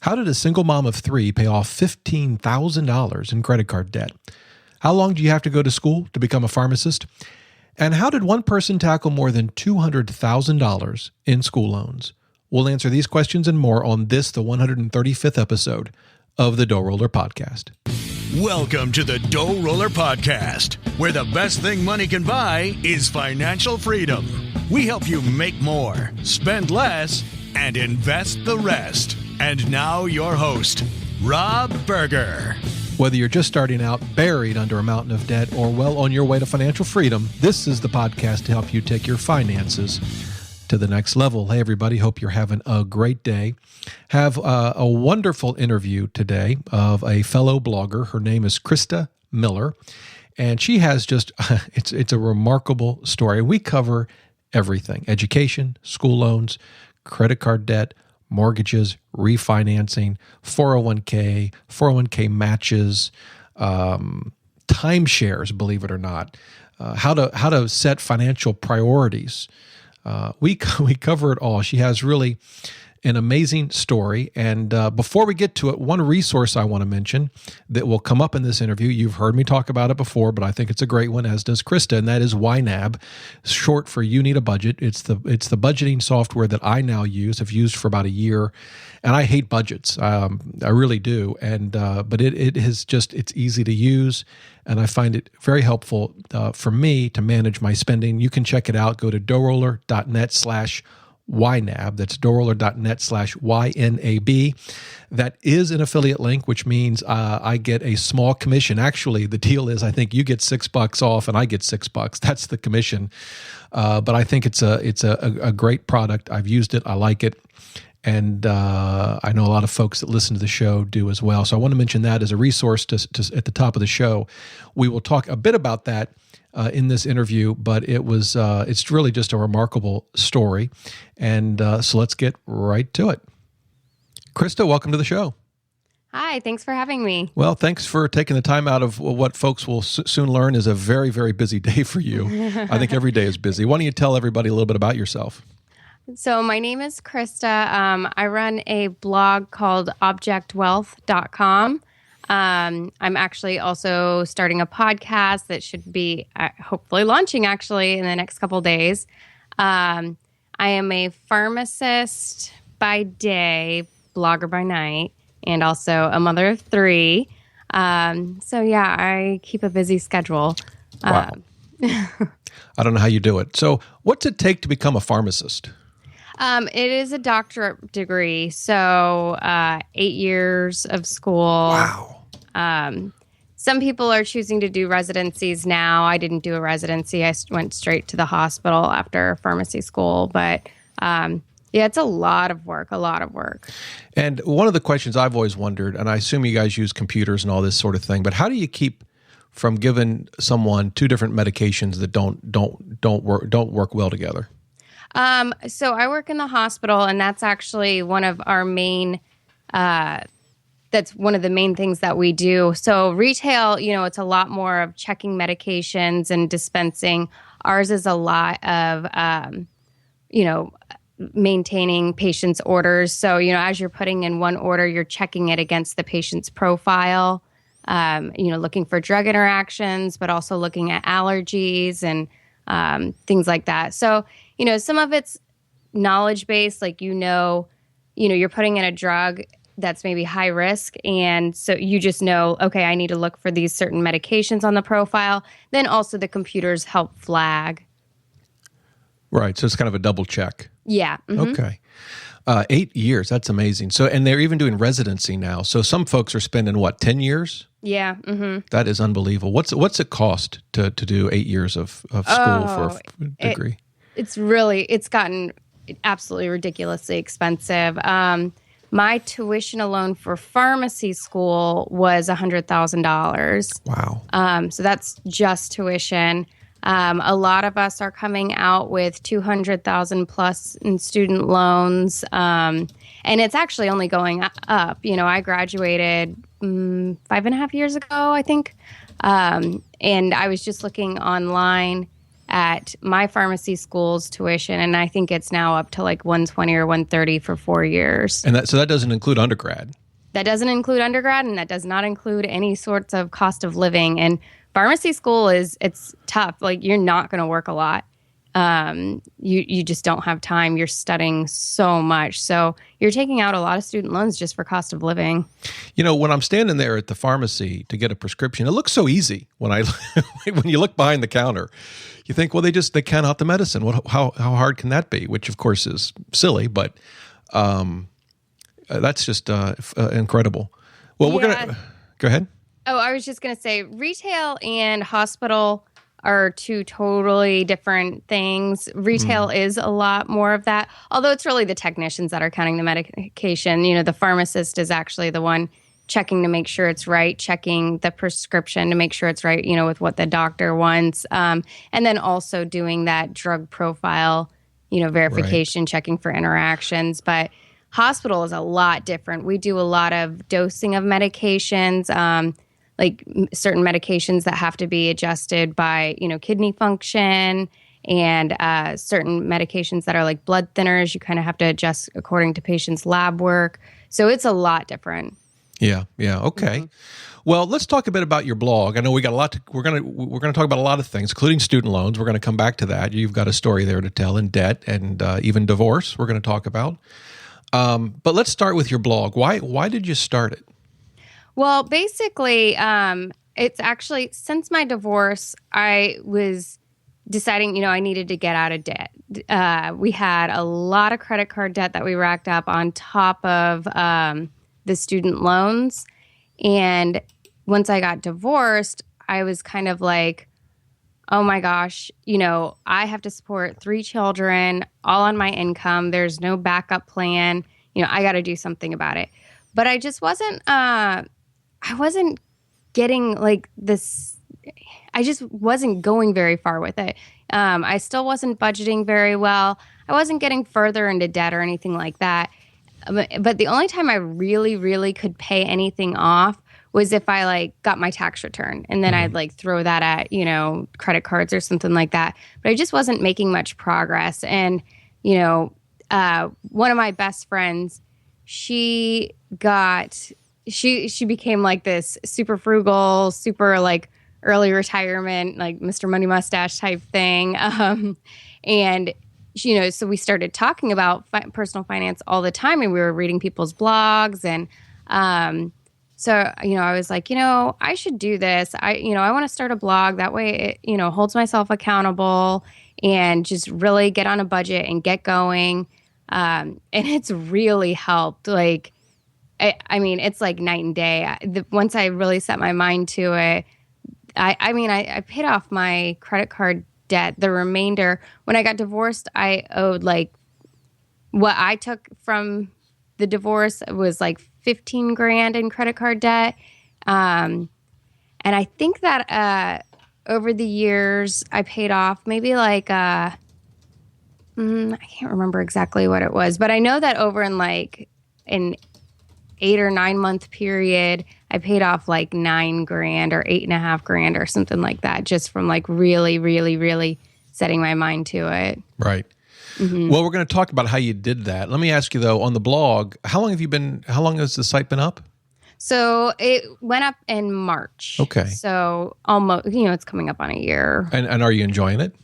How did a single mom of 3 pay off $15,000 in credit card debt? How long do you have to go to school to become a pharmacist? And how did one person tackle more than $200,000 in school loans? We'll answer these questions and more on this, the 135th episode of the DoughRoller Podcast. Welcome to the DoughRoller Podcast, where the best thing money can buy is financial freedom. We help you make more, spend less, and invest the rest. And now your host, Rob Berger. Whether you're just starting out, buried under a mountain of debt, or well on your way to financial freedom, this is the podcast to help you take your finances to the next level. Hey, everybody. Hope you're having a great day. Have a wonderful interview today of a fellow blogger. Her name is Christa Miller, and she has just, it's a remarkable story. We cover everything: education, school loans, credit card debt, mortgages, refinancing, 401k matches, timeshares, believe it or not, how to set financial priorities. We cover it all. She has really an amazing story. And before we get to it, one resource I want to mention that will come up in this interview, you've heard me talk about it before, but I think it's a great one, as does Christa, and that is YNAB, short for You Need a Budget. It's the budgeting software that I now use. I've used for about a year, and I hate budgets. I really do. And but it is just, it's easy to use, and I find it very helpful for me to manage my spending. You can check it out. Go to DoughRoller.net/YNAB. That's DoughRoller.net/YNAB. That is an affiliate link, which means I get a small commission. Actually, the deal is I think you get $6 off and I get $6. That's the commission. But I think it's a great product. I've used it. I like it. And I know a lot of folks that listen to the show do as well. So I want to mention that as a resource to at the top of the show. We will talk a bit about that in this interview, but it's really just a remarkable story. And so let's get right to it. Christa, welcome to the show. Hi, thanks for having me. Well, thanks for taking the time out of what folks will soon learn is a very, very busy day for you. I think every day is busy. Why don't you tell everybody a little bit about yourself? So my name is Christa. I run a blog called objectwealth.com. I'm actually also starting a podcast that should be hopefully launching actually in the next couple of days. I am a pharmacist by day, blogger by night, and also a mother of 3. So yeah, I keep a busy schedule. Wow. I don't know how you do it. So what's it take to become a pharmacist? It is a doctorate degree, so 8 years of school. Wow. Some people are choosing to do residencies now. I didn't do a residency. I went straight to the hospital after pharmacy school. But yeah, it's a lot of work. And one of the questions I've always wondered, and I assume you guys use computers and all this sort of thing, but how do you keep from giving someone 2 different medications that don't work well together? So I work in the hospital, and that's actually one of our main, that's one of the main things that we do. So retail, it's a lot more of checking medications and dispensing. Ours is a lot of, maintaining patients' orders. So, as you're putting in one order, you're checking it against the patient's profile, looking for drug interactions, but also looking at allergies and things like that. So, some of it's knowledge-based, like, you're putting in a drug that's maybe high risk. And so you just know, okay, I need to look for these certain medications on the profile. Then also the computers help flag. Right. So it's kind of a double check. Yeah. Mm-hmm. Okay. 8 years. That's amazing. So, and they're even doing residency now. So some folks are spending 10 years? Yeah. Mm-hmm. That is unbelievable. What's it cost to do 8 years of school for a degree? It's gotten absolutely ridiculously expensive. My tuition alone for pharmacy school was $100,000. Wow. So that's just tuition. A lot of us are coming out with $200,000 plus in student loans. And it's actually only going up. I graduated 5.5 years ago, I think. And I was just looking online at my pharmacy school's tuition, and I think it's now up to like 120 or 130 for 4 years. And that doesn't include undergrad. That doesn't include undergrad, and that does not include any sorts of cost of living. And pharmacy school it's tough. Like, you're not going to work a lot. You just don't have time. You're studying so much. So you're taking out a lot of student loans just for cost of living. When I'm standing there at the pharmacy to get a prescription, it looks so easy when when you look behind the counter. You think, well, they count out the medicine. How hard can that be? Which, of course, is silly, but that's just incredible. Well, we're going to go ahead. Oh, I was just going to say retail and hospital are two totally different things. Retail is a lot more of that, although it's really the technicians that are counting the medication. The pharmacist is actually the one checking to make sure it's right, checking the prescription to make sure it's right, with what the doctor wants. And then also doing that drug profile, verification, right, checking for interactions. But hospital is a lot different. We do a lot of dosing of medications, like certain medications that have to be adjusted by, kidney function, and certain medications that are like blood thinners, you kind of have to adjust according to patient's lab work. So it's a lot different. Yeah. Okay. Mm-hmm. Well, let's talk a bit about your blog. I know we got a lot we're going to talk about a lot of things, including student loans. We're going to come back to that. You've got a story there to tell, in debt and even divorce we're going to talk about. But let's start with your blog. Why did you start it? Well, basically, it's actually since my divorce, I was deciding, I needed to get out of debt. We had a lot of credit card debt that we racked up on top of the student loans. And once I got divorced, I was kind of like, oh my gosh, I have to support 3 children all on my income. There's no backup plan. I got to do something about it. But I just wasn't, I wasn't getting like this, I just wasn't going very far with it. I still wasn't budgeting very well. I wasn't getting further into debt or anything like that. But the only time I really, really could pay anything off was if I like got my tax return, and then I'd like throw that at, credit cards or something like that. But I just wasn't making much progress. And, one of my best friends, she became like this super frugal, super like early retirement, like Mr. Money Mustache type thing. And, so we started talking about personal finance all the time, and we were reading people's blogs. And so, I was like, I should do this. I want to start a blog. That way it, holds myself accountable and just really get on a budget and get going. And it's really helped. Like, I mean, it's like night and day. Once I really set my mind to it, I paid off my credit card debt. The remainder, when I got divorced, I owed like what I took from the divorce was like $15,000 in credit card debt. And I think that over the years, I paid off maybe like I can't remember exactly what it was, but I know that over in like an 8 or 9 month period, I paid off like $9,000 or $8,500 or something like that, just from like really, really, really setting my mind to it. Right. Mm-hmm. Well, we're going to talk about how you did that. Let me ask you though, on the blog, how long has the site been up? So it went up in March. Okay. So almost, it's coming up on a year. And are you enjoying it?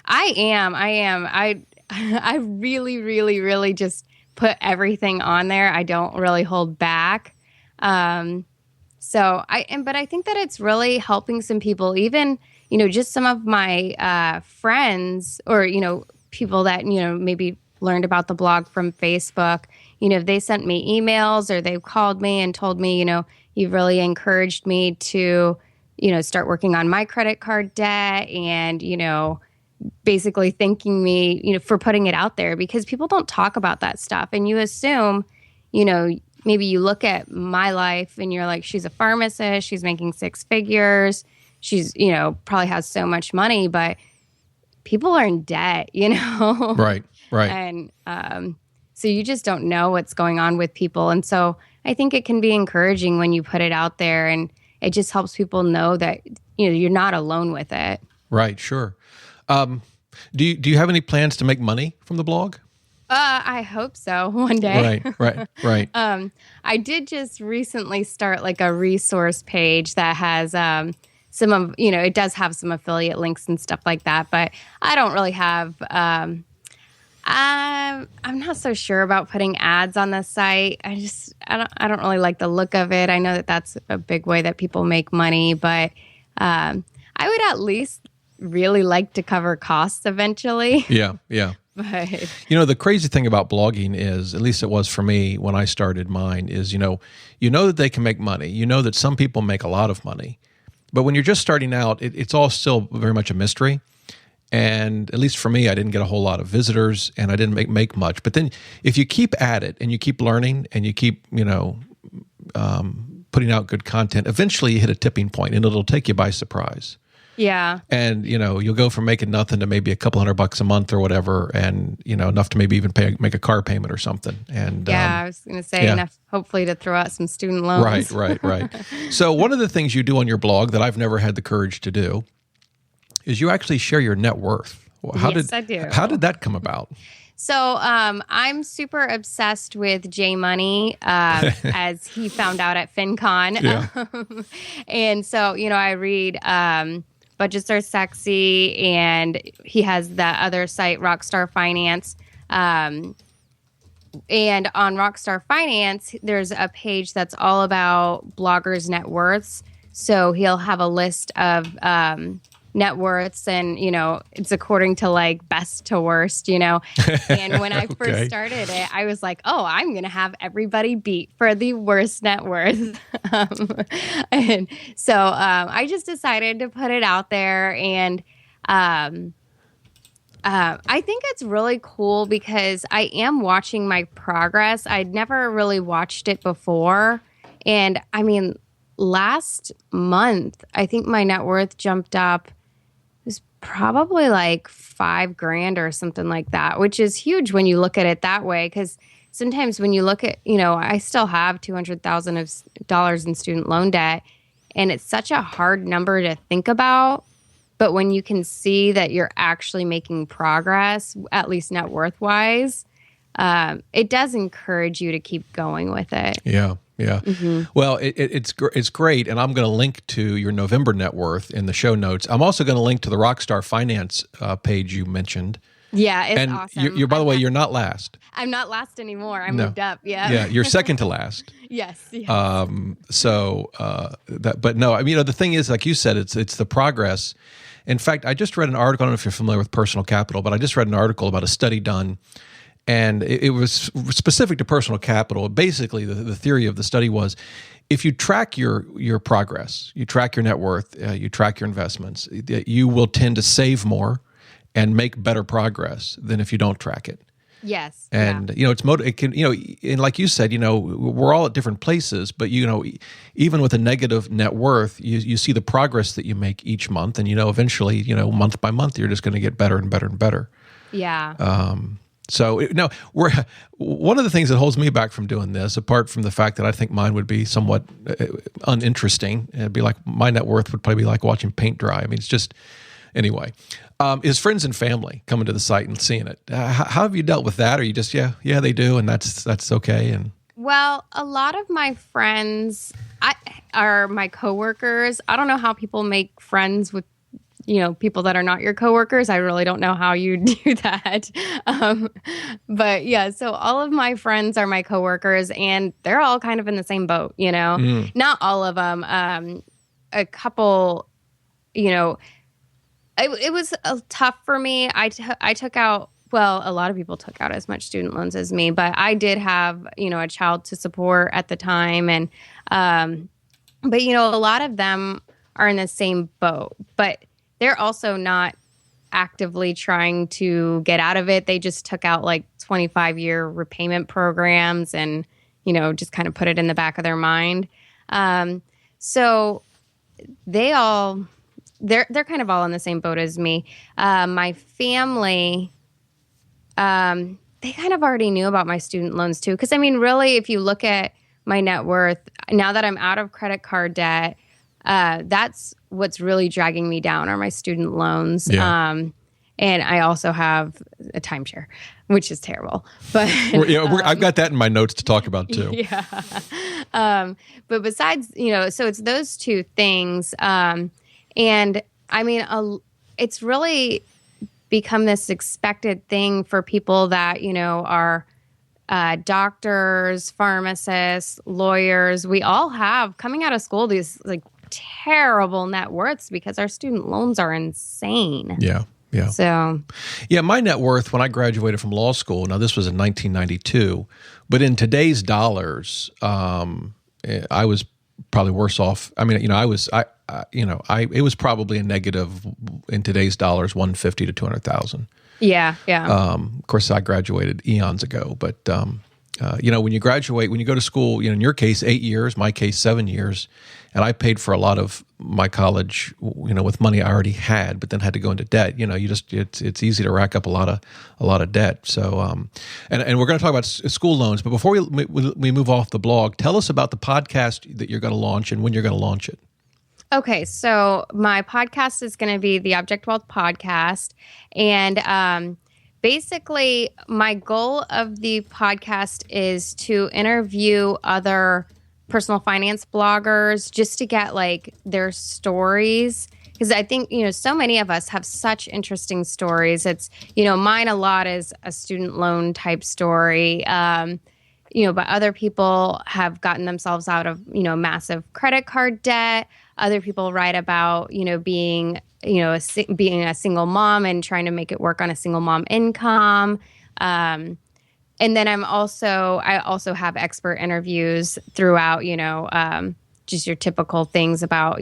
I am. I really, really, really just put everything on there. I don't really hold back. But I think that it's really helping some people, even, just some of my friends or, people that, maybe learned about the blog from Facebook. They sent me emails or they called me and told me, you've really encouraged me to, start working on my credit card debt and, basically thanking me, for putting it out there, because people don't talk about that stuff. And you assume, maybe you look at my life and you're like, she's a pharmacist, she's making 6 figures, she's, probably has so much money, but people are in debt, Right. And so you just don't know what's going on with people. And so I think it can be encouraging when you put it out there, and it just helps people know that, you're not alone with it. Right. Sure. Do you have any plans to make money from the blog? I hope so one day. Right. I did just recently start like a resource page that has some of, it does have some affiliate links and stuff like that, but I don't really have, I'm not so sure about putting ads on the site. I don't really like the look of it. I know that that's a big way that people make money, but I would at least really like to cover costs eventually. Yeah. But the crazy thing about blogging is, at least it was for me when I started mine, is you know that they can make money. You know that some people make a lot of money. But when you're just starting out, it's all still very much a mystery. And at least for me, I didn't get a whole lot of visitors and I didn't make much. But then if you keep at it and you keep learning and you keep, putting out good content, eventually you hit a tipping point and it'll take you by surprise. yeah. And, you'll go from making nothing to maybe a couple $100 a month or whatever, and, enough to maybe even make a car payment or something. And Yeah, I was going to say enough, hopefully, to throw out some student loans. Right. So one of the things you do on your blog that I've never had the courage to do is you actually share your net worth. Yes, I do. How did that come about? So I'm super obsessed with J Money, as he found out at FinCon. Yeah. And so, I read Budgets Are Sexy, and he has the other site, Rockstar Finance. And on Rockstar Finance, there's a page that's all about bloggers' net worths. So he'll have a list of net worths, and it's according to like best to worst, and when I first started it, I was like, oh, I'm gonna have everybody beat for the worst net worth. And so I just decided to put it out there, and I think it's really cool because I am watching my progress. I'd never really watched it before, and I mean, last month I think my net worth jumped up. Probably like $5,000 or something like that, which is huge when you look at it that way. Because sometimes when you look at, I still have $200,000 in student loan debt, and it's such a hard number to think about. But when you can see that you're actually making progress, at least net worth wise, it does encourage you to keep going with it. Yeah. Mm-hmm. Well, it's great, and I'm going to link to your November net worth in the show notes. I'm also going to link to the Rockstar Finance page you mentioned. Yeah, it's awesome. You're by the way, you're not last. I'm not last anymore. I moved up. Yeah. Yeah, you're second to last. Yes. But no, I mean, the thing is, like you said, it's the progress. In fact, I just read an article. I don't know if you're familiar with personal capital, but I just read an article about a study done. And it was specific to personal capital. Basically, the theory of the study was, if you track your progress, you track your net worth, you track your investments, you will tend to save more and make better progress than if you don't track it. Yes. And it can, and like you said, we're all at different places, but even with a negative net worth, you see the progress that you make each month, and eventually, month by month, you're just going to get better and better and better. Yeah. So no, one of the things that holds me back from doing this, apart from the fact that I think mine would be somewhat uninteresting, it'd be like my net worth would probably be like watching paint dry. I mean, it's just anyway. Is friends and family coming to the site and seeing it? How have you dealt with that? Or you just yeah they do, and that's okay. And well, a lot of my friends are my coworkers. I don't know how people make friends with people that are not your coworkers. I really don't know how you do that. But yeah, so all of my friends are my coworkers, and they're all kind of in the same boat, Not all of them. A couple, it was tough for me. I took out, well, a lot of people took out as much student loans as me, but I did have, a child to support at the time. And, but a lot of them are in the same boat, but they're also not actively trying to get out of it. They just took out like 25-year repayment programs and, just kind of put it in the back of their mind. So they're kind of all in the same boat as me. My family, they kind of already knew about my student loans too. Because, I mean, really, if you look at my net worth, now that I'm out of credit card debt, that's what's really dragging me down are my student loans. Yeah. And I also have a timeshare, which is terrible. But I've got that in my notes to talk about too. Yeah. But besides, so it's those two things. And I mean, it's really become this expected thing for people that, are doctors, pharmacists, lawyers. We all have, coming out of school, these like terrible net worths because our student loans are insane. Yeah. Yeah. So, yeah, my net worth when I graduated from law school, now this was in 1992, but in today's dollars, I was probably worse off. I mean, it was probably a negative in today's dollars, 150 to 200,000. Yeah. Yeah. Of course, I graduated eons ago, but when you graduate, when you go to school, in your case, 8 years, my case, 7 years, and I paid for a lot of my college, with money I already had, but then had to go into debt. It's easy to rack up a lot of debt. So, and we're going to talk about school loans, but before we move off the blog, tell us about the podcast that you're going to launch and when you're going to launch it. Okay, so my podcast is going to be the Object Wealth Podcast, and basically, my goal of the podcast is to interview other personal finance bloggers just to get like their stories. Because I think, so many of us have such interesting stories. It's, mine a lot is a student loan type story. But other people have gotten themselves out of, massive credit card debt. Other people write about, being a single mom and trying to make it work on a single mom income. And then I also have expert interviews throughout, just your typical things about,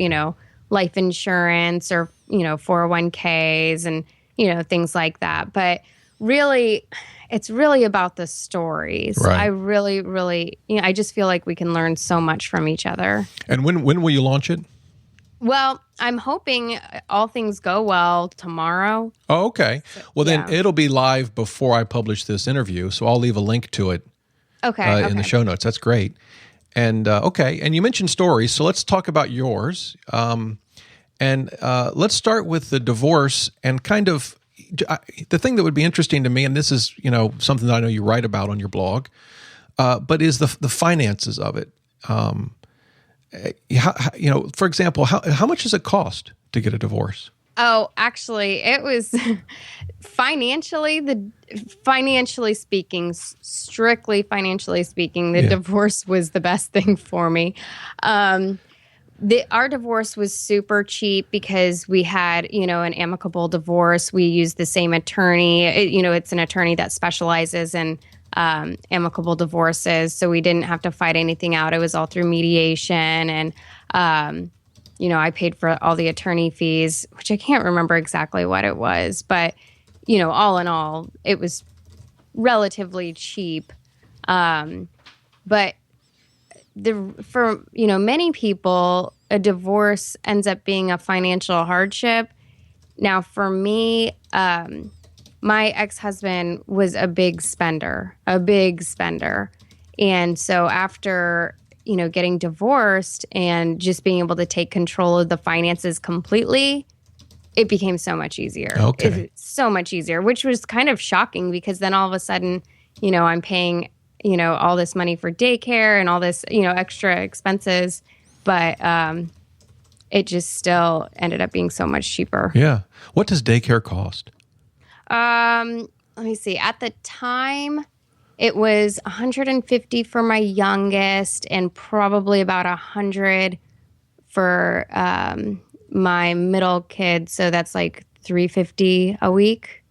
life insurance or, 401ks and, things like that. But really, it's really about the stories. Right. I really, really, I just feel like we can learn so much from each other. And when will you launch it? Well, I'm hoping all things go well tomorrow. Oh, okay. Well, then it'll be live before I publish this interview, so I'll leave a link to it in the show notes. That's great. And and you mentioned stories, so let's talk about yours. And let's start with the divorce and kind of the thing that would be interesting to me, and this is something that I know you write about on your blog, but is the finances of it. For example, how much does it cost to get a divorce? Oh, actually, it was financially speaking, strictly financially speaking, the divorce was the best thing for me. Our divorce was super cheap because we had, an amicable divorce. We used the same attorney. It's an attorney that specializes in amicable divorces, so we didn't have to fight anything out. It was all through mediation, and I paid for all the attorney fees, which I can't remember exactly what it was, but all in all, it was relatively cheap. But for many people, a divorce ends up being a financial hardship. Now, for me, my ex-husband was a big spender. And so after, getting divorced and just being able to take control of the finances completely, it became so much easier. Okay. It's so much easier, which was kind of shocking because then all of a sudden, I'm paying, all this money for daycare and all this, extra expenses. But it just still ended up being so much cheaper. Yeah. What does daycare cost? Let me see. At the time, it was $150 for my youngest and probably about $100 for my middle kid. So that's like $350 a week.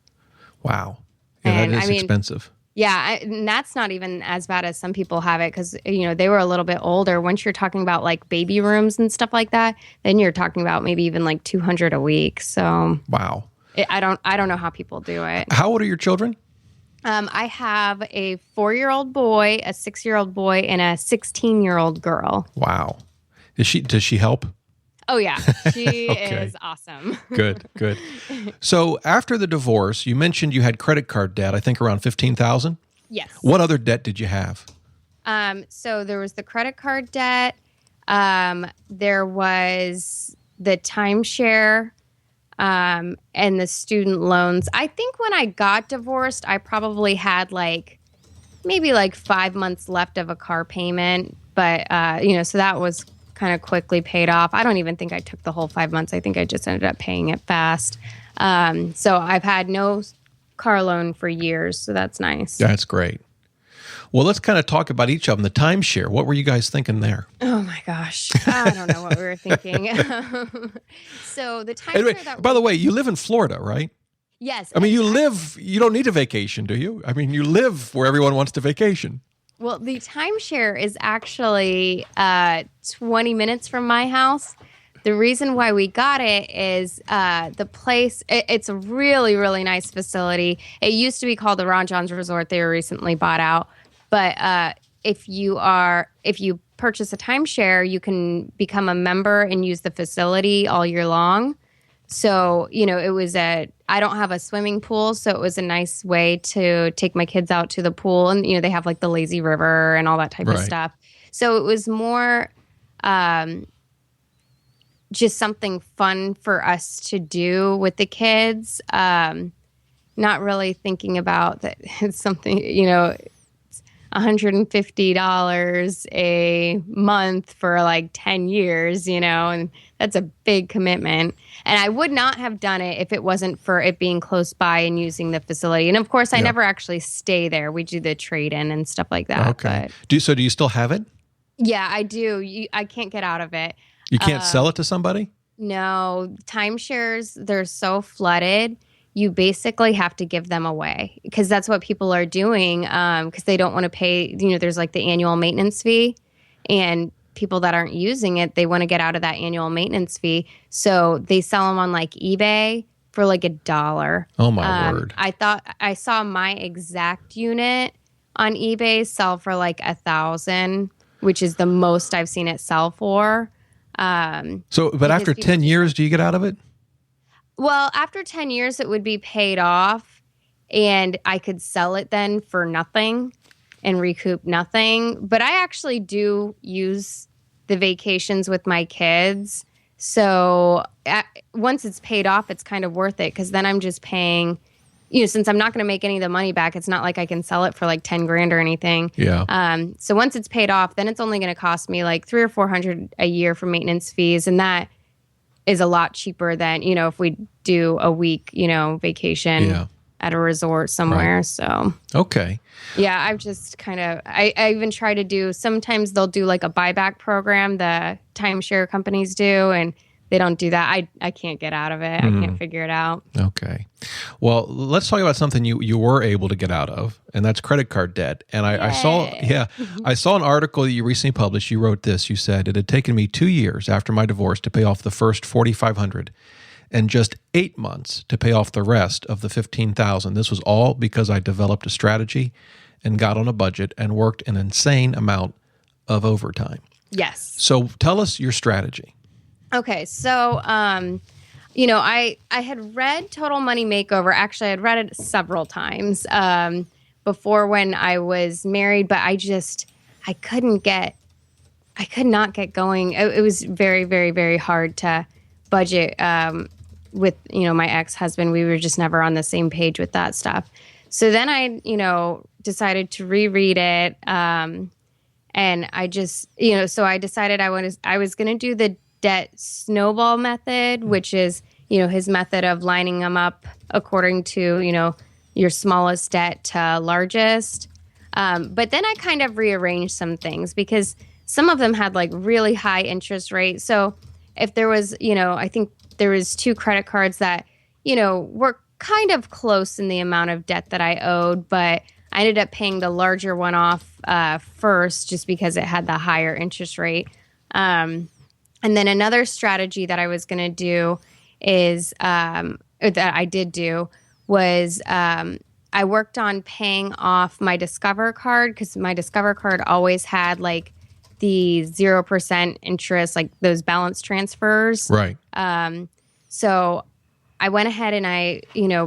Wow. Yeah, that is expensive. Yeah, and that's not even as bad as some people have it because, they were a little bit older. Once you're talking about like baby rooms and stuff like that, then you're talking about maybe even like $200 a week. So wow. I don't know how people do it. How old are your children? I have a 4-year-old boy, a 6-year-old boy, and a 16-year-old girl. Wow. Does she help? Oh, yeah. She Okay. is awesome. Good. So after the divorce, you mentioned you had credit card debt, I think around $15,000? Yes. What other debt did you have? So there was the credit card debt. There was the timeshare. and the student loans. I think when I got divorced, I probably had maybe 5 months left of a car payment. But, so that was kind of quickly paid off. I don't even think I took the whole 5 months. I think I just ended up paying it fast. So I've had no car loan for years. So that's nice. That's great. Well, let's kind of talk about each of them. The timeshare. What were you guys thinking there? Oh my gosh. I don't know what we were thinking. So the timeshare anyway, by the way, you live in Florida, right? Yes. I mean, you don't need a vacation, do you? I mean, you live where everyone wants to vacation. Well, the timeshare is actually 20 minutes from my house. The reason why we got it is the place, it's a really, really nice facility. It used to be called the Ron John's Resort. They were recently bought out. But if you purchase a timeshare, you can become a member and use the facility all year long. So, I don't have a swimming pool, so it was a nice way to take my kids out to the pool. And, they have the lazy river and all that type of stuff. So it was more just something fun for us to do with the kids. Not really thinking about that it's something, $150 a month for 10 years, and that's a big commitment. And I would not have done it if it wasn't for it being close by and using the facility. And of course, I never actually stay there. We do the trade-in and stuff like that. Okay. Do you still have it? Yeah, I do. I can't get out of it. You can't sell it to somebody? No. Timeshares, they're so flooded. You basically have to give them away because that's what people are doing because they don't want to pay, there's the annual maintenance fee, and people that aren't using it, they want to get out of that annual maintenance fee. So they sell them on eBay for $1. Oh my word. I saw my exact unit on eBay sell for $1,000, which is the most I've seen it sell for. But after 10 years, do you get out of it? Well, after 10 years, it would be paid off, and I could sell it then for nothing and recoup nothing. But I actually do use the vacations with my kids. So once it's paid off, it's kind of worth it because then I'm just paying, since I'm not going to make any of the money back, it's not like I can sell it for $10,000 or anything. Yeah. So once it's paid off, then it's only going to cost me $300 or $400 a year for maintenance fees. And that is a lot cheaper than, if we do a week, vacation at a resort somewhere. Right. So, okay. Yeah, I've just I even try to do, sometimes they'll do a buyback program, the timeshare companies do, and they don't do that. I can't get out of it. I can't figure it out. Okay. Well, let's talk about something you were able to get out of, and that's credit card debt. And I saw an article that you recently published. You wrote this. You said, it had taken me 2 years after my divorce to pay off the first $4,500 and just 8 months to pay off the rest of the $15,000. This was all because I developed a strategy and got on a budget and worked an insane amount of overtime. Yes. So tell us your strategy. Okay, so, I had read Total Money Makeover. Actually, I had read it several times before when I was married, but I could not get going. It was very, very, very hard to budget with, my ex-husband. We were just never on the same page with that stuff. So then I, decided to reread it. And I just, so I decided I was going to do the debt snowball method, which is, his method of lining them up according to, your smallest debt to largest. But then I kind of rearranged some things because some of them had really high interest rates. So if there was, I think there was 2 credit cards that, were kind of close in the amount of debt that I owed, but I ended up paying the larger one off first just because it had the higher interest rate. And then another strategy that I was going to do is that I did do was I worked on paying off my Discover card because my Discover card always had the 0% interest, those balance transfers. Right. So I went ahead and I,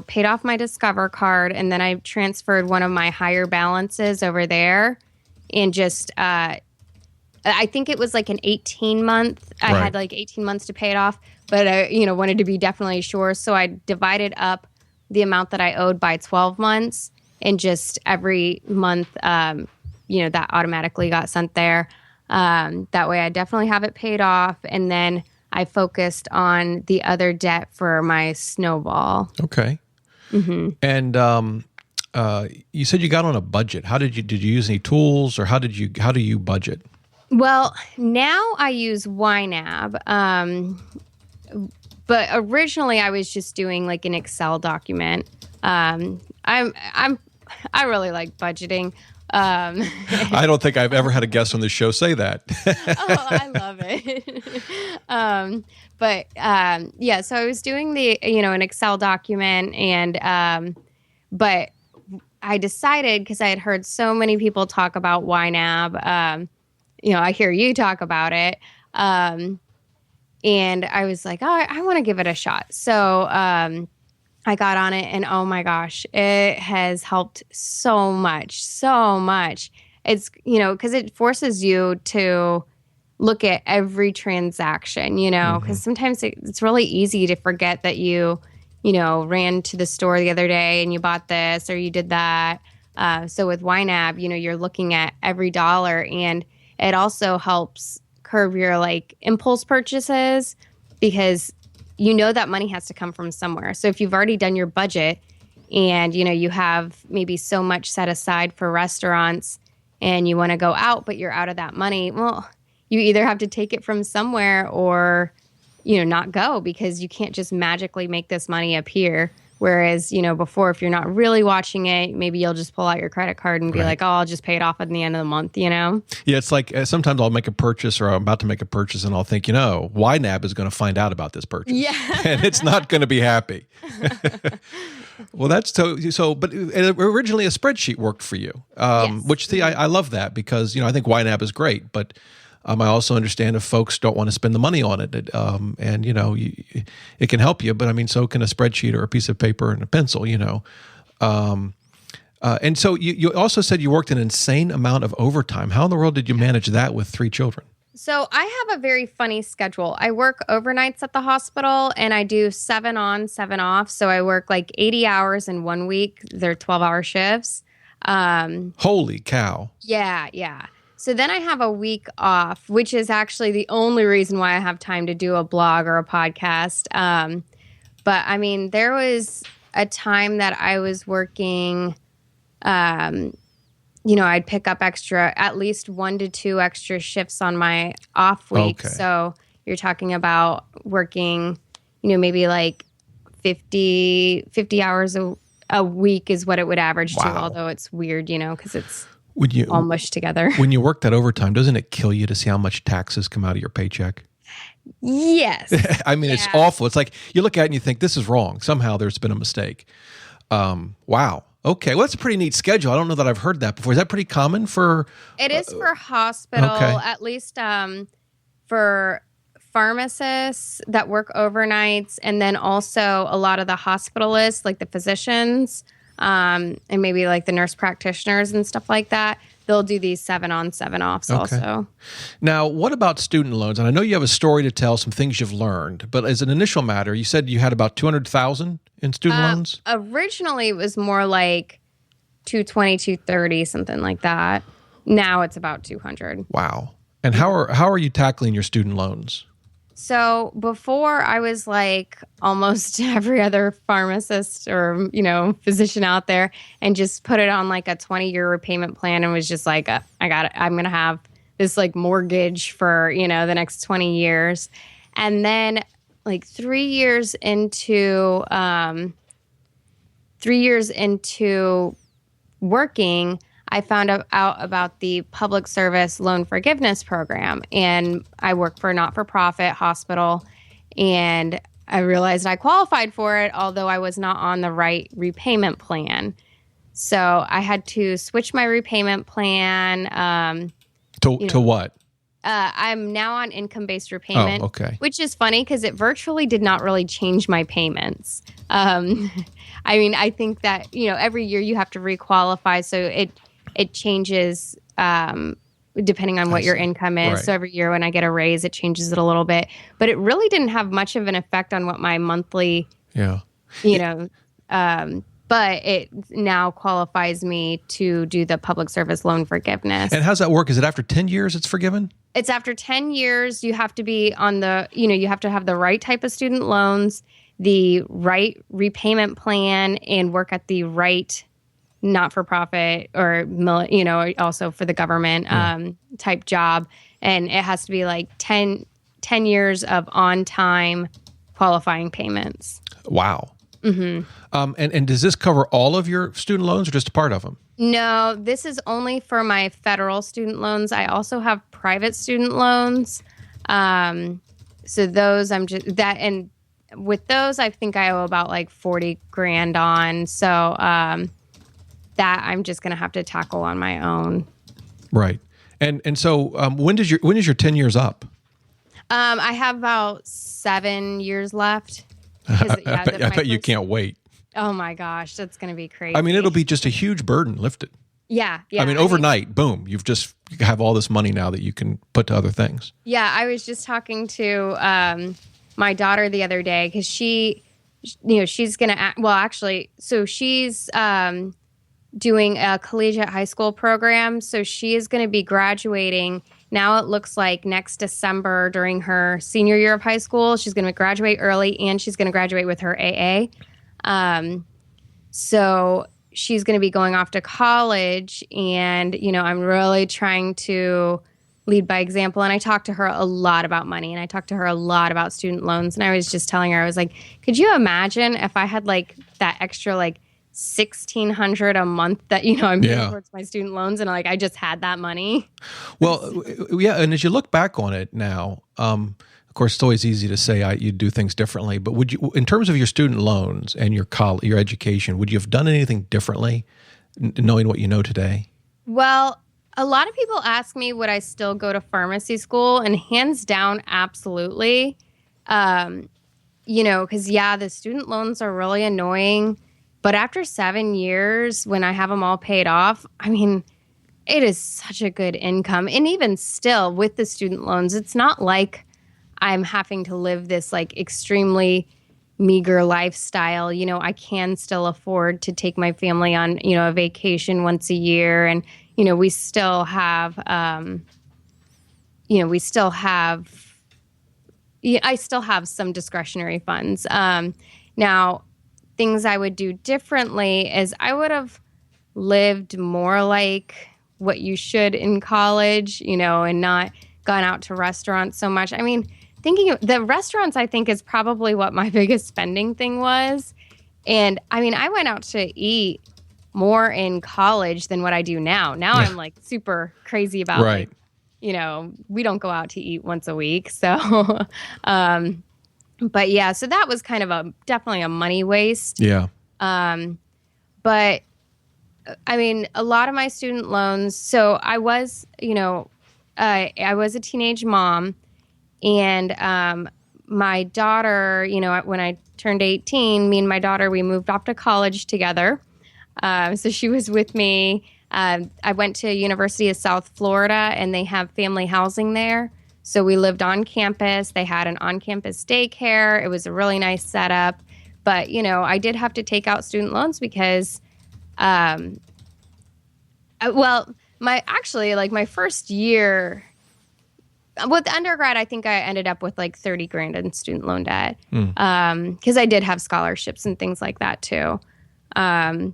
paid off my Discover card, and then I transferred one of my higher balances over there and just I think it was like an 18-month. I Right. had like 18 months to pay it off, but I, wanted to be definitely sure. So I divided up the amount that I owed by 12 months, and just every month, that automatically got sent there. That way I definitely have it paid off. And then I focused on the other debt for my snowball. Okay. Mm-hmm. And you said you got on a budget. How did you use any tools, or how do you budget? Well, now I use YNAB. But originally I was just doing like an Excel document. I really like budgeting. I don't think I've ever had a guest on this show say that. Oh, I love it. So I was doing an Excel document, and but I decided, because I had heard so many people talk about YNAB, I hear you talk about it. And I was like, oh, I want to give it a shot. So I got on it, and oh my gosh, it has helped so much. It's, because it forces you to look at every transaction, because sometimes it's really easy to forget that you ran to the store the other day and you bought this or you did that. So with YNAB, you're looking at every dollar, and it also helps curb your impulse purchases, because that money has to come from somewhere. So if you've already done your budget and, you have maybe so much set aside for restaurants and you want to go out, but you're out of that money, well, you either have to take it from somewhere or, not go, because you can't just magically make this money appear. Whereas, before, if you're not really watching it, maybe you'll just pull out your credit card and be like, oh, I'll just pay it off at the end of the month, Yeah, it's like sometimes I'll make a purchase, or I'm about to make a purchase, and I'll think, YNAB is going to find out about this purchase. Yeah. And it's not going to be happy. Well, that's so, but originally a spreadsheet worked for you, Yes. which I love that, because, I think YNAB is great, but I also understand if folks don't want to spend the money on it, and it can help you, but so can a spreadsheet or a piece of paper and a pencil, and so you also said you worked an insane amount of overtime. How in the world did you manage that with 3 children? So I have a very funny schedule. I work overnights at the hospital, and I do 7 on, 7 off. So I work 80 hours in 1 week. They're 12-hour shifts. Holy cow. Yeah. So then I have a week off, which is actually the only reason why I have time to do a blog or a podcast. But there was a time that I was working, I'd pick up at least 1 to 2 extra shifts on my off week. Okay. So you're talking about working, maybe 50 hours a week is what it would average to, although it's weird, because it's all mushed together. When you work that overtime, doesn't it kill you to see how much taxes come out of your paycheck? Yes. It's awful. It's like you look at it and you think, this is wrong. Somehow there's been a mistake. Wow. Okay. Well, that's a pretty neat schedule. I don't know that I've heard that before. Is that pretty common for? It is for hospital, at least for pharmacists that work overnights, and then also a lot of the hospitalists, like the physicians, and maybe the nurse practitioners and stuff like that. They'll do these 7 on, 7 offs also. Now, what about student loans? And I know you have a story to tell, some things you've learned, but as an initial matter, you said you had about $200,000 in student loans? Originally, it was more like 220, 230, something like that. Now it's about 200. Wow. And how are you tackling your student loans? So before, I was like almost every other pharmacist or, physician out there, and just put it on a 20-year repayment plan, and was just like, I'm going to have this mortgage for, the next 20 years. And then 3 years into working, I found out about the public service loan forgiveness program, and I work for a not-for-profit hospital, and I realized I qualified for it, although I was not on the right repayment plan. So I had to switch my repayment plan. To what? I'm now on income-based repayment, okay. Which is funny because it virtually did not really change my payments. I think that, every year you have to requalify, so it changes depending on what your see. income is. Right. So every year when I get a raise, it changes it a little bit. But it really didn't have much of an effect on what my monthly, Yeah. but it now qualifies me to do the public service loan forgiveness. And how's that work? Is it after 10 years it's forgiven? It's after 10 years, you have to be on the, you have to have the right type of student loans, the right repayment plan, and work at the right not-for-profit or, also for the government type job. And it has to be like 10 years of on-time qualifying payments. Wow. Mm-hmm. And does this cover all of your student loans or just a part of them? No, this is only for my federal student loans. I also have private student loans. So those and with those, I think I owe about like 40 grand on. So that I'm just going to have to tackle on my own. Right. And so when is your 10 years up? I have about 7 years left. I bet you can't wait. Oh my gosh, that's going to be crazy. I mean, it'll be just a huge burden lifted. Yeah. I mean, overnight, boom, you have all this money now that you can put to other things. Yeah, I was just talking to my daughter the other day because she's going to, so she's doing a collegiate high school program. So she is going to be graduating. Now it looks like next December during her senior year of high school. She's going to graduate early and she's going to graduate with her AA. So she's going to be going off to college and, I'm really trying to lead by example. And I talked to her a lot about money and I talked to her a lot about student loans. And I was just telling her, I was like, could you imagine if I had like that extra like $1,600 a month that, I'm paying towards my student loans and like I just had that money? Well, yeah. And as you look back on it now, of course, it's always easy to say you do things differently, but would you, in terms of your student loans and your education, would you have done anything differently knowing what you know today? Well, a lot of people ask me, would I still go to pharmacy school? And hands down, absolutely. Because the student loans are really annoying. But after 7 years, when I have them all paid off, I mean, it is such a good income. And even still with the student loans, it's not like I'm having to live this like extremely meager lifestyle. I can still afford to take my family on, a vacation once a year. And, we still have, I still have some discretionary funds. Now, things I would do differently is I would have lived more like what you should in college, and not gone out to restaurants so much. I mean, thinking of the restaurants, I think is probably what my biggest spending thing was. And I mean, I went out to eat more in college than what I do now. Now I'm like super crazy about right. We don't go out to eat once a week. So, but yeah, so that was kind of definitely a money waste. Yeah. But I mean, a lot of my student loans, so I was, I was a teenage mom. And my daughter, when I turned 18, me and my daughter, we moved off to college together. So she was with me. I went to University of South Florida, and they have family housing there. So we lived on campus. They had an on-campus daycare. It was a really nice setup. But, I did have to take out student loans because, my first year with undergrad, I think I ended up with like 30 grand in student loan debt because I did have scholarships and things like that too. But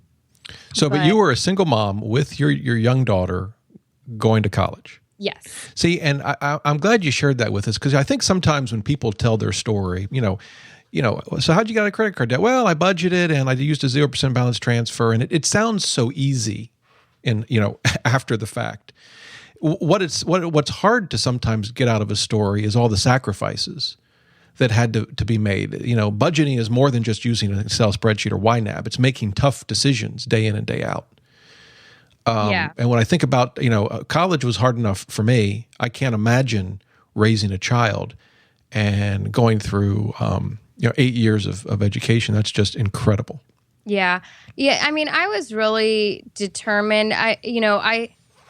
you were a single mom with your young daughter going to college. Yes. See, and I'm glad you shared that with us because I think sometimes when people tell their story, so how'd you get a credit card debt? Well, I budgeted and I used a 0% balance transfer, and it sounds so easy, after the fact. What's hard to sometimes get out of a story is all the sacrifices that had to be made. Budgeting is more than just using an Excel spreadsheet or YNAB. It's making tough decisions day in and day out. And when I think about, college was hard enough for me. I can't imagine raising a child and going through, 8 years of education. That's just incredible. Yeah. Yeah. I mean, I was really determined.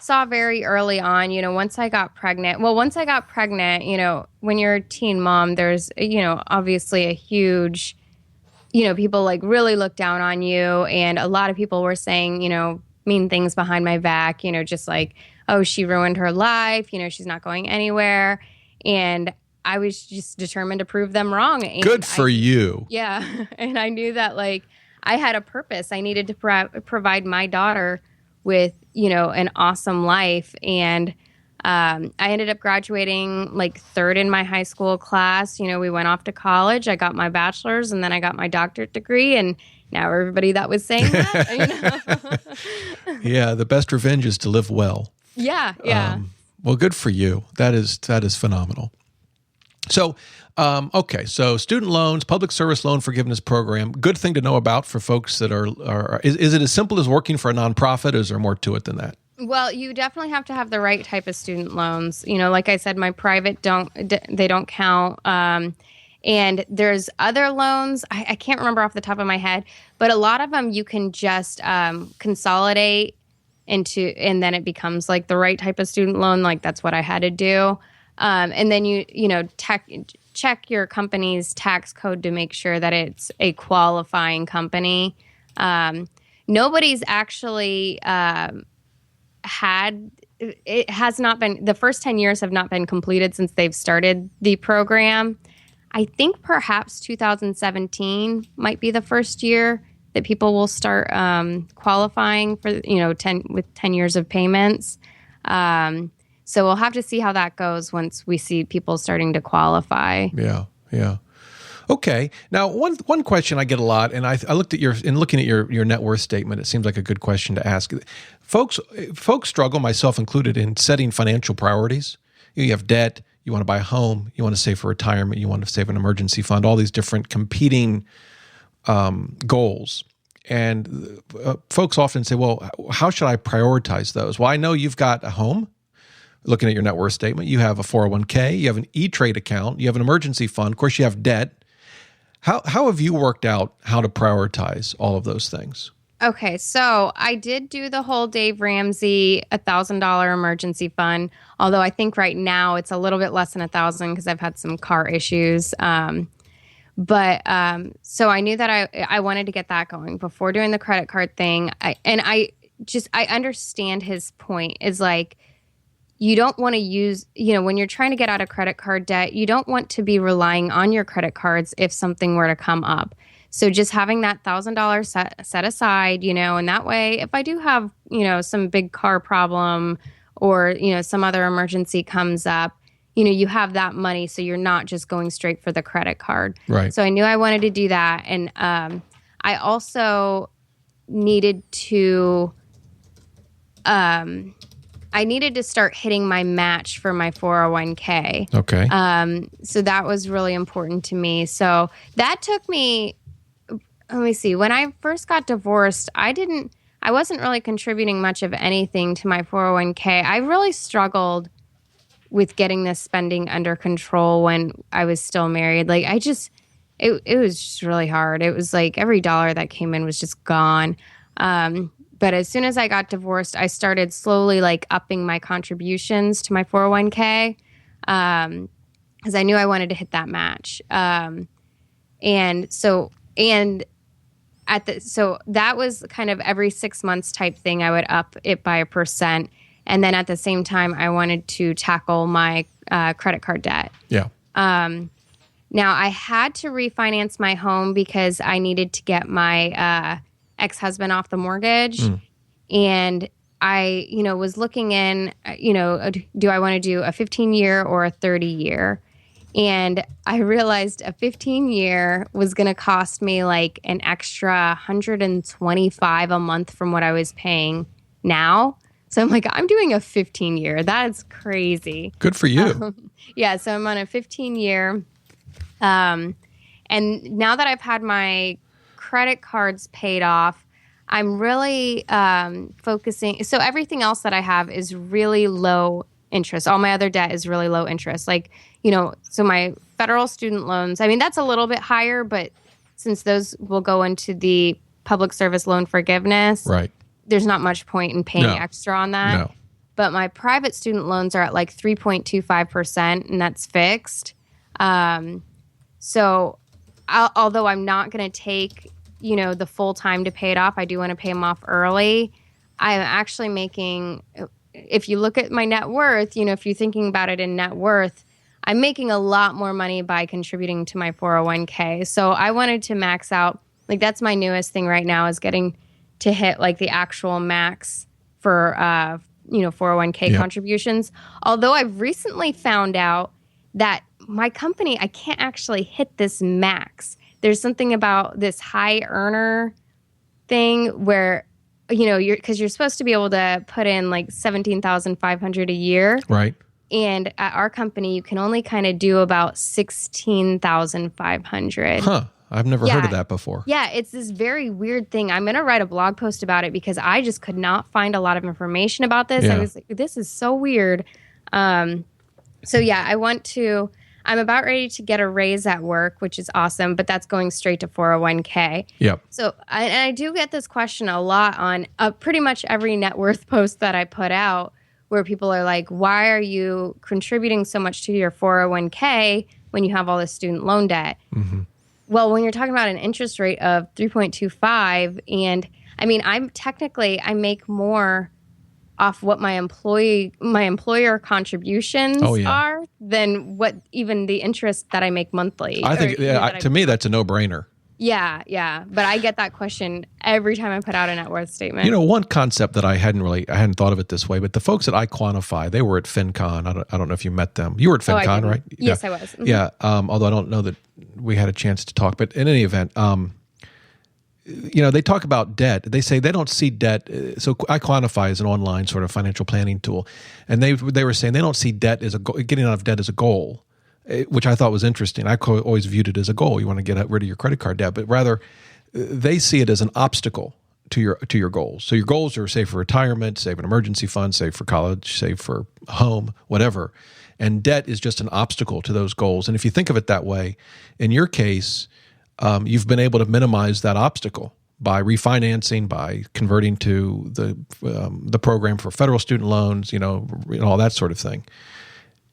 saw very early on, once I got pregnant, when you're a teen mom, there's, obviously a huge, people like really look down on you. And a lot of people were saying, mean things behind my back, just like, oh, she ruined her life. She's not going anywhere. And I was just determined to prove them wrong. And Good for you. Yeah. And I knew that like I had a purpose. I needed to provide my daughter with, an awesome life. And I ended up graduating like third in my high school class. We went off to college. I got my bachelor's and then I got my doctorate degree. And now everybody that was saying that, Yeah, the best revenge is to live well. Yeah, yeah. Well, good for you. That is phenomenal. So, okay, so student loans, public service loan forgiveness program, good thing to know about for folks that is it as simple as working for a nonprofit, or is there more to it than that? Well, you definitely have to have the right type of student loans. Like I said, my private don't count. And there's other loans, I can't remember off the top of my head, but a lot of them you can just consolidate into, and then it becomes like the right type of student loan. Like that's what I had to do. And then check your company's tax code to make sure that it's a qualifying company. Nobody's actually it has not been, the first 10 years have not been completed since they've started the program. I think perhaps 2017 might be the first year that people will start qualifying for, 10 years of payments. So we'll have to see how that goes once we see people starting to qualify. Yeah, yeah. Okay. Now, one question I get a lot, and I looked at looking at your net worth statement, it seems like a good question to ask. Folks struggle, myself included, in setting financial priorities. You have debt, you want to buy a home, you want to save for retirement, you want to save an emergency fund, all these different competing goals. And folks often say, well, how should I prioritize those? Well, I know you've got a home. Looking at your net worth statement, you have a 401k, you have an E-Trade account, you have an emergency fund, of course you have debt. How have you worked out how to prioritize all of those things? Okay, so I did do the whole Dave Ramsey $1,000 emergency fund, although I think right now it's a little bit less than $1,000 because I've had some car issues. So I knew that I wanted to get that going before doing the credit card thing. I understand his point is like, you don't want to use, when you're trying to get out of credit card debt, you don't want to be relying on your credit cards if something were to come up. So just having that $1,000 set aside, and that way, if I do have, some big car problem or, some other emergency comes up, you have that money. So you're not just going straight for the credit card. Right. So I knew I wanted to do that. And I also needed to... I needed to start hitting my match for my 401k. Okay. So that was really important to me. So that took me, let me see, when I first got divorced, I wasn't really contributing much of anything to my 401k. I really struggled with getting this spending under control when I was still married. Like it was just really hard. It was like every dollar that came in was just gone. But as soon as I got divorced, I started slowly like upping my contributions to my 401k because I knew I wanted to hit that match. So that was kind of every 6 months type thing. I would up it by 1%. And then at the same time, I wanted to tackle my credit card debt. Yeah. Now I had to refinance my home because I needed to get my ex-husband off the mortgage. And I, was looking in, do I want to do a 15-year or a 30-year? And I realized a 15-year was going to cost me like an extra $125 a month from what I was paying now. So I'm like, I'm doing a 15-year. That's crazy. Good for you. Yeah, so I'm on a 15-year. And now that I've had my credit cards paid off, I'm really focusing. So everything else that I have is really low interest. All my other debt is really low interest. Like, so my federal student loans, I mean, that's a little bit higher, but since those will go into the public service loan forgiveness, right, there's not much point in paying extra on that. No. but my private student loans are at like 3.25%, and that's fixed. So although I'm not going to take, the full time to pay it off, I do want to pay them off early. I'm actually making, if you look at my net worth, if you're thinking about it in net worth, I'm making a lot more money by contributing to my 401k. So I wanted to max out, like that's my newest thing right now, is getting to hit like the actual max for, 401k contributions. Although I've recently found out that my company, I can't actually hit this max. There's something about this high earner thing where, because you're supposed to be able to put in like $17,500 a year. Right. And at our company, you can only kind of do about $16,500. Huh. I've never heard of that before. Yeah, it's this very weird thing. I'm going to write a blog post about it because I just could not find a lot of information about this. Yeah. I was like, this is so weird. So yeah, I'm about ready to get a raise at work, which is awesome, but that's going straight to 401k. Yep. So I do get this question a lot on pretty much every net worth post that I put out, where people are like, why are you contributing so much to your 401k when you have all this student loan debt? Mm-hmm. Well, when you're talking about an interest rate of 3.25, and I mean, I make more off what my employer contributions are than what even the interest that I make monthly. I think, to me, that's a no-brainer. Yeah. But I get that question every time I put out a net worth statement. One concept that I hadn't thought of it this way, but the folks at iQuantify, they were at FinCon. I don't know if you met them. You were at FinCon, right? Yes, I was. Mm-hmm. Yeah. Although I don't know that we had a chance to talk, but in any event, they talk about debt. They say they don't see debt. So iQuantify is an online sort of financial planning tool, and they were saying they don't see debt as getting out of debt as a goal, which I thought was interesting. I always viewed it as a goal. You want to get rid of your credit card debt, but rather they see it as an obstacle to your goals. So your goals are save for retirement, save an emergency fund, save for college, save for a home, whatever. And debt is just an obstacle to those goals. And if you think of it that way, in your case, you've been able to minimize that obstacle by refinancing, by converting to the program for federal student loans, all that sort of thing.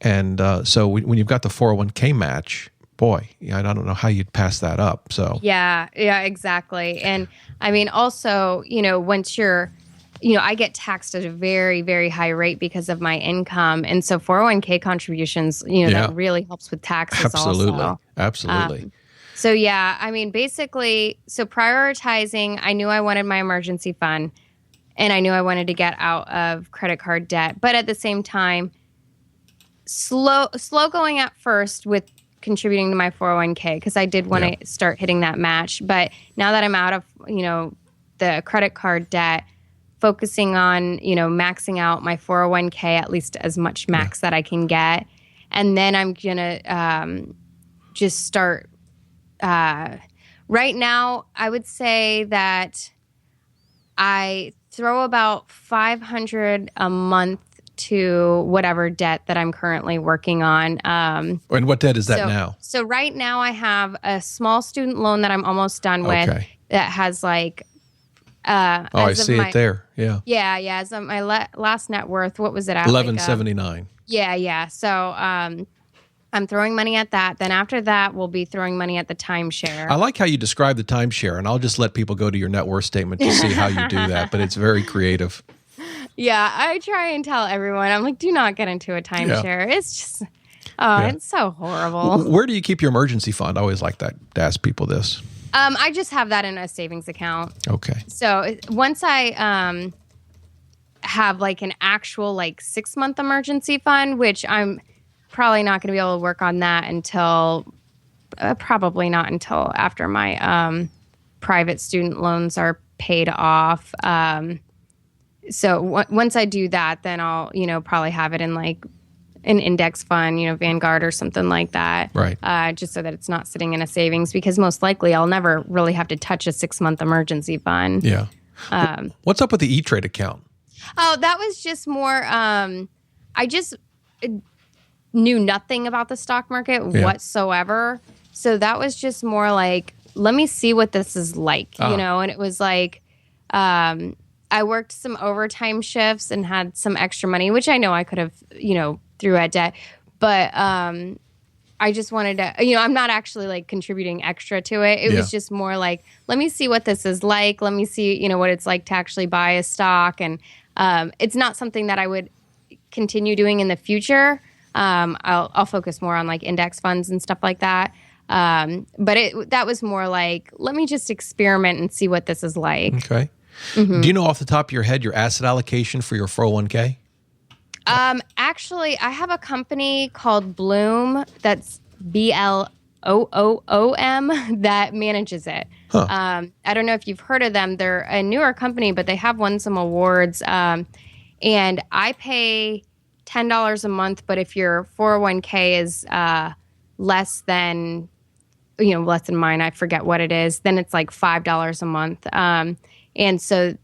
And so when you've got the 401k match, boy, I don't know how you'd pass that up. So yeah, exactly. And I mean, also, once you're, I get taxed at a very, very high rate because of my income. And so 401k contributions, that really helps with taxes. Absolutely. So yeah, I mean, basically, so prioritizing, I knew I wanted my emergency fund and I knew I wanted to get out of credit card debt. But at the same time, slow going at first with contributing to my 401k because I did want to start hitting that match. But now that I'm out of, the credit card debt, focusing on, maxing out my 401k, at least as much max that I can get. And then I'm going to just start. Right now, I would say that I throw about $500 a month to whatever debt that I'm currently working on. And what debt is that now? So right now I have a small student loan that I'm almost done with that has like... I see it there. Yeah. Yeah. As of my last net worth, what was it at? $11.79. Yeah. So I'm throwing money at that. Then after that, we'll be throwing money at the timeshare. I like how you describe the timeshare, and I'll just let people go to your net worth statement to see how you do that, but it's very creative. Yeah, I try and tell everyone, I'm like, do not get into a timeshare. It's just, it's so horrible. Where do you keep your emergency fund? I always like that to ask people this. I just have that in a savings account. Okay. So once I have like an actual like 6-month emergency fund, which I'm probably not going to be able to work on that until probably not until after my private student loans are paid off. So once I do that, then I'll, probably have it in like an index fund, Vanguard or something like that. Right. Just so that it's not sitting in a savings, because most likely I'll never really have to touch a 6-month emergency fund. Yeah. What's up with the E-Trade account? Oh, that was just more, I just knew nothing about the stock market whatsoever. So that was just more like, let me see what this is like, and it was like, I worked some overtime shifts and had some extra money, which I know I could have, threw at debt. But I just wanted to, I'm not actually like contributing extra to it. It was just more like, let me see what this is like. Let me see, what it's like to actually buy a stock. And it's not something that I would continue doing in the future. I'll focus more on like index funds and stuff like that. But that was more like, let me just experiment and see what this is like. Okay. Mm-hmm. Do you know off the top of your head your asset allocation for your 401k? Actually, I have a company called Bloom, that's Bloom, that manages it. Huh. I don't know if you've heard of them. They're a newer company, but they have won some awards. And I pay $10 a month, but if your 401k is less than mine, I forget what it is, then it's like $5 a month. And so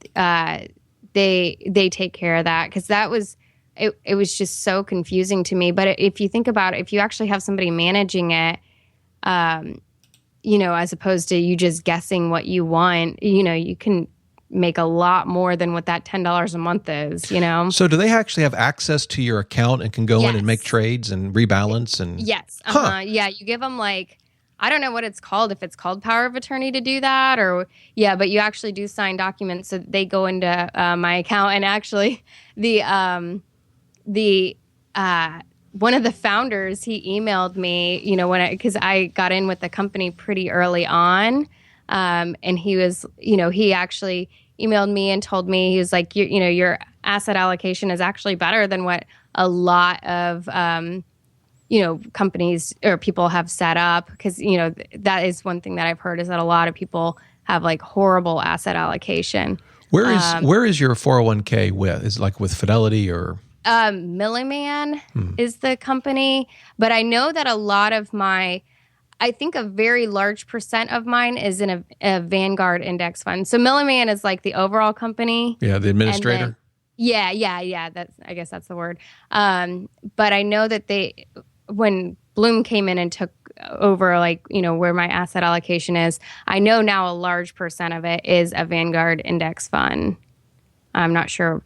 they take care of that, because that was it was just so confusing to me. But if you think about it, if you actually have somebody managing it, as opposed to you just guessing what you want, you can make a lot more than what that $10 a month is, So do they actually have access to your account and can go in and make trades and rebalance? And Yes. Uh-huh. Yeah, you give them like, I don't know what it's called, if it's called power of attorney to do that, but you actually do sign documents, so they go into my account. And actually the one of the founders, he emailed me, because I got in with the company pretty early on. And he was, he actually emailed me and told me, he was like, your asset allocation is actually better than what a lot of, companies or people have set up. Because, that is one thing that I've heard, is that a lot of people have like horrible asset allocation. Where is your 401k with? Is it like with Fidelity or? Milliman is the company, but I know that a lot of I think a very large percent of mine is in a Vanguard index fund. So Milliman is like the overall company. Yeah, the administrator. Yeah. I guess that's the word. But I know that when Bloom came in and took over, where my asset allocation is, I know now a large percent of it is a Vanguard index fund. I'm not sure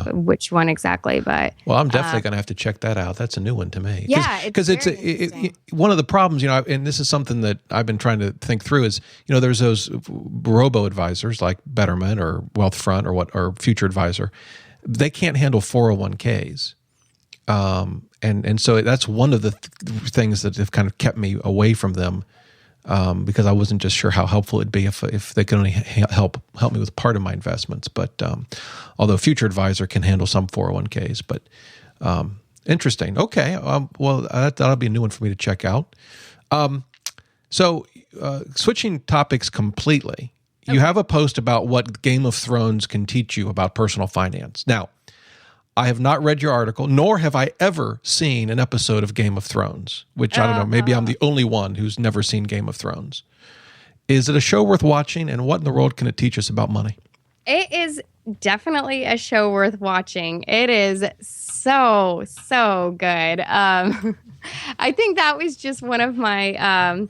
which one exactly, but... Well, I'm definitely going to have to check that out. That's a new one to me. Yeah, because it's one of the problems, and this is something that I've been trying to think through is, there's those robo-advisors like Betterment or Wealthfront or Future Advisor. They can't handle 401ks. And so that's one of the things that have kind of kept me away from them. Because I wasn't just sure how helpful it'd be if they could only help me with part of my investments. But although Future Advisor can handle some 401ks, but interesting. Okay, well that'll be a new one for me to check out. So switching topics completely, you have a post about what Game of Thrones can teach you about personal finance. Now, I have not read your article, nor have I ever seen an episode of Game of Thrones, which I don't know, maybe I'm the only one who's never seen Game of Thrones. Is it a show worth watching, and what in the world can it teach us about money? It is definitely a show worth watching. It is so, so good. I think that was just one of my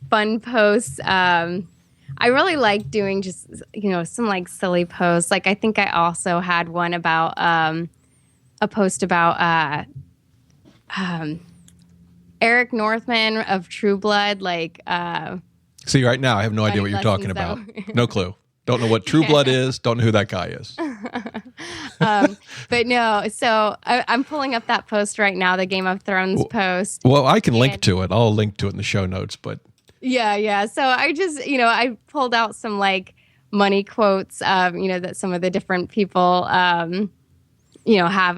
fun posts. I really like doing just, some like silly posts. Like I think I also had one about a post about Eric Northman of True Blood. See, right now I have no idea what you're talking about. No clue. Don't know what True Blood is. Don't know who that guy is. But no, so I'm pulling up that post right now, the Game of Thrones post. Well, I can link to it. I'll link to it in the show notes, but... Yeah. So I just, I pulled out some money quotes, that some of the different people, have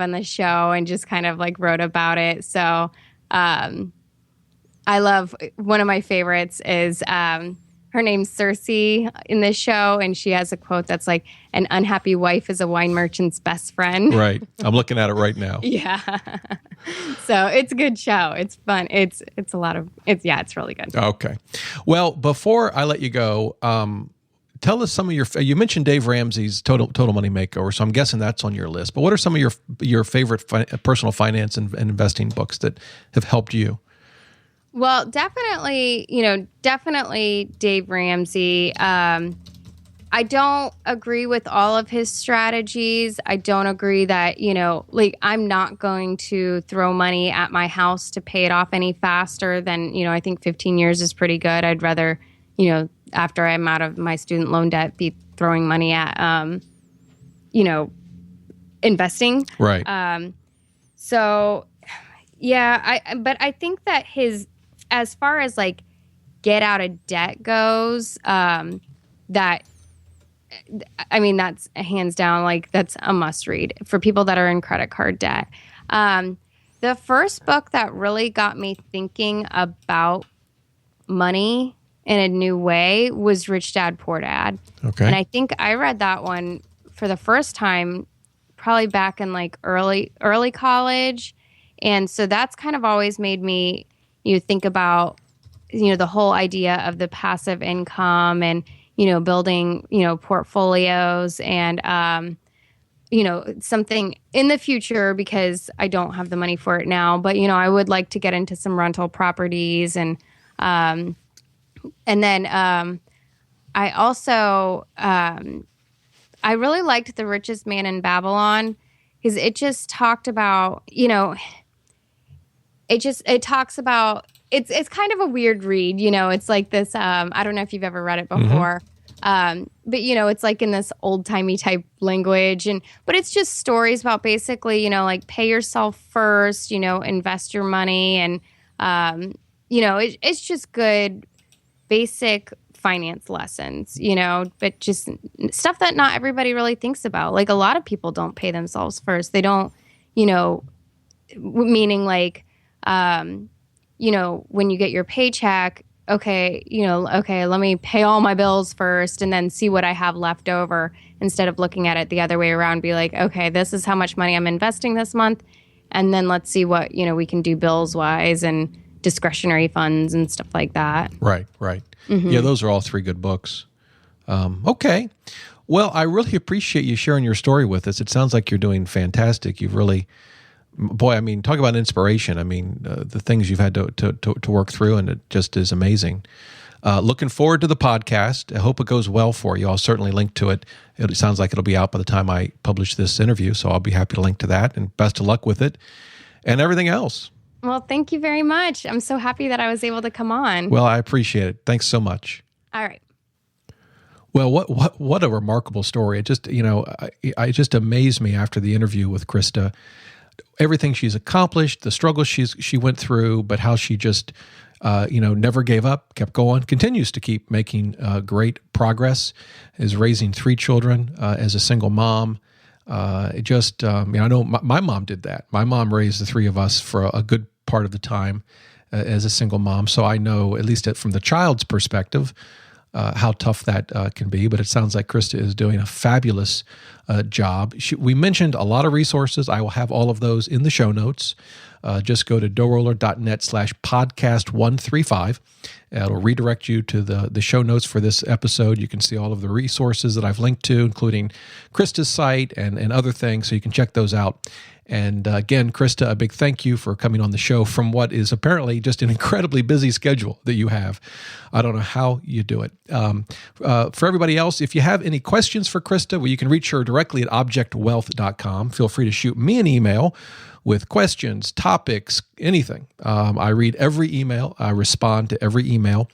on the show, and just kind of wrote about it. So I love, one of my favorites is her name's Cersei in this show, and she has a quote that's like, "An unhappy wife is a wine merchant's best friend." Right. I'm looking at it right now. Yeah. So it's a good show. It's fun. It's really good. Okay. Well, before I let you go, tell us some of you mentioned Dave Ramsey's Total Money Makeover, so I'm guessing that's on your list. But what are some of your favorite personal finance and investing books that have helped you? Well, definitely Dave Ramsey. I don't agree with all of his strategies. I don't agree that, like I'm not going to throw money at my house to pay it off any faster than, I think 15 years is pretty good. I'd rather, after I'm out of my student loan debt, be throwing money at, investing. Right. So yeah, but I think that as far as like get out of debt goes, that's hands down, like that's a must read for people that are in credit card debt. The first book that really got me thinking about money in a new way was Rich Dad, Poor Dad. Okay. And I think I read that one for the first time probably back in like early college. And so that's kind of always made me think about the whole idea of the passive income and building portfolios and something in the future, because I don't have the money for it now, but I would like to get into some rental properties and then I also I really liked The Richest Man in Babylon, because it just talked about, it talks about, it's kind of a weird read, it's like this, I don't know if you've ever read it before, but it's like in this old timey type language, but it's just stories about basically, like pay yourself first, invest your money. And, it's just good, basic finance lessons, but just stuff that not everybody really thinks about. Like a lot of people don't pay themselves first. They don't, meaning like, when you get your paycheck, okay, let me pay all my bills first and then see what I have left over, instead of looking at it the other way around, be like, okay, this is how much money I'm investing this month. And then let's see what, we can do bills wise and discretionary funds and stuff like that. Right. Mm-hmm. Yeah, those are all three good books. Okay. Well, I really appreciate you sharing your story with us. It sounds like you're doing fantastic. You've really, boy, talk about inspiration. The things you've had to work through, and it just is amazing. Looking forward to the podcast. I hope it goes well for you. I'll certainly link to it. It sounds like it'll be out by the time I publish this interview, so I'll be happy to link to that, and best of luck with it and everything else. Well, thank you very much. I'm so happy that I was able to come on. Well, I appreciate it. Thanks so much. All right. Well, what a remarkable story. It just, it just amazed me after the interview with Christa. Everything she's accomplished, the struggles she went through, but how she just, never gave up, kept going, continues to keep making great progress, is raising 3 children as a single mom. I know my mom did that. My mom raised the 3 of us for a good part of the time as a single mom. So I know, at least from the child's perspective, how tough that can be. But it sounds like Christa is doing a fabulous job. We mentioned a lot of resources. I will have all of those in the show notes. Just go to DoughRoller.net/podcast135. It'll redirect you to the show notes for this episode. You can see all of the resources that I've linked to, including Christa's site and other things, so you can check those out. And again, Christa, a big thank you for coming on the show from what is apparently just an incredibly busy schedule that you have. I don't know how you do it. For everybody else, if you have any questions for Christa, well, you can reach her directly at objectwealth.com. Feel free to shoot me an email with questions, topics, anything. I read every email. I respond to every email.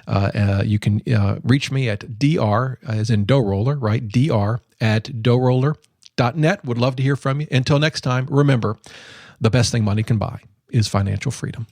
You can reach me at dr, as in DoughRoller, right? dr@DoughRoller.net. Would love to hear from you. Until next time, remember, the best thing money can buy is financial freedom.